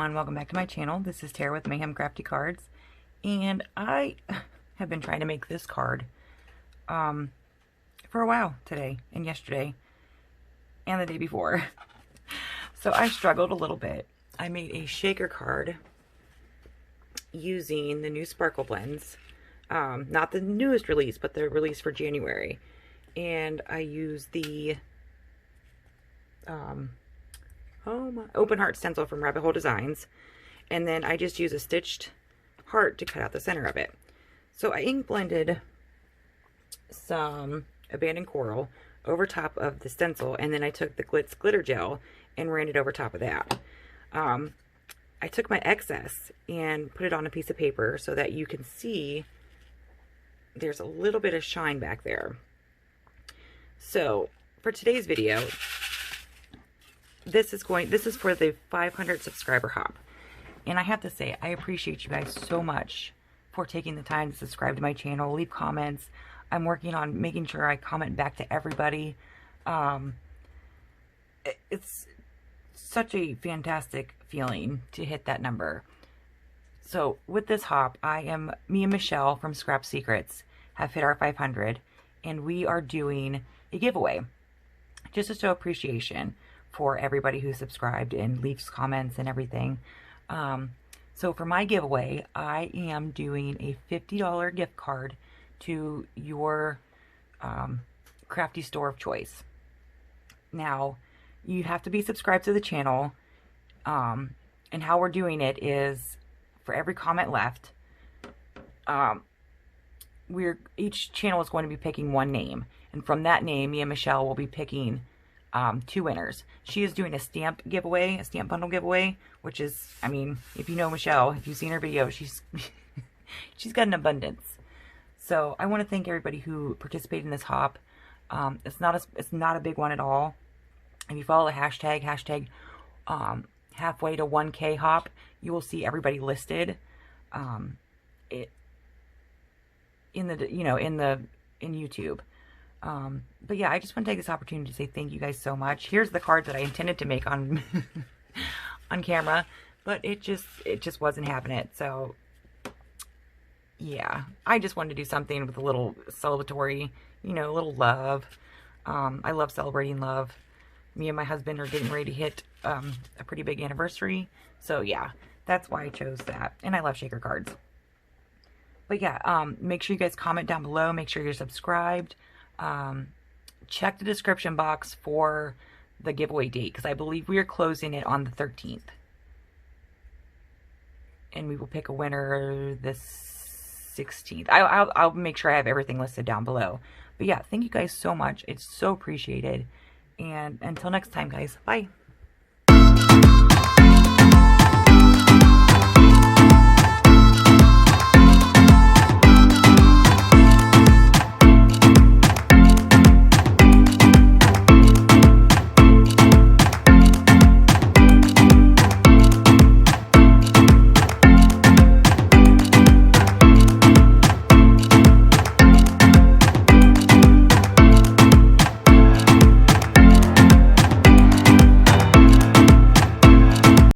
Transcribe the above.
everyone, welcome back to my channel. This is Terra with Mayhem Crafty Cards, and I have been trying to make this card for a while today and yesterday and the day before. So I struggled a little bit. I made a shaker card using the new Sparkle Blends, not the newest release, but the release for January, and I used the open heart stencil from Rabbit Hole Designs, and then I just use a stitched heart to cut out the center of it. So I ink blended some abandoned coral over top of the stencil, and then I took the Glitz glitter gel and ran it over top of that. I took my excess and put it on a piece of paper so that you can see there's a little bit of shine back there. So for today's video, this is for the 500 subscriber hop. And I have to say, I appreciate you guys so much for taking the time to subscribe to my channel, leave comments. I'm working on making sure I comment back to everybody. It's such a fantastic feeling to hit that number. So with this hop, me and Michele from Scrap Secrets have hit our 500, and we are doing a giveaway just to show appreciation for everybody who subscribed and leaves comments and everything. So for my giveaway, I am doing a $50 gift card to your crafty store of choice. Now, you have to be subscribed to the channel, and how we're doing it is for every comment left, each channel is going to be picking one name, and from that name, me and Michele will be picking two winners. She is doing a stamp giveaway, a stamp bundle giveaway, which is, I mean, if you know Michele, if you've seen her video, she's got an abundance. So I want to thank everybody who participated in this hop. It's not a big one at all. If you follow the hashtag halfway to 1K hop, you will see everybody listed in YouTube. But yeah, I just want to take this opportunity to say thank you guys so much. Here's the card that I intended to make on on camera, but it just wasn't having it. So yeah, I just wanted to do something with a little celebratory, a little love. I love celebrating love. Me and my husband are getting ready to hit a pretty big anniversary. So yeah, that's why I chose that. And I love shaker cards. But yeah, make sure you guys comment down below. Make sure you're subscribed. Check the description box for the giveaway date, because I believe we are closing it on the 13th. And we will pick a winner the 16th. I'll make sure I have everything listed down below. But yeah, thank you guys so much. It's so appreciated. And until next time, guys, bye.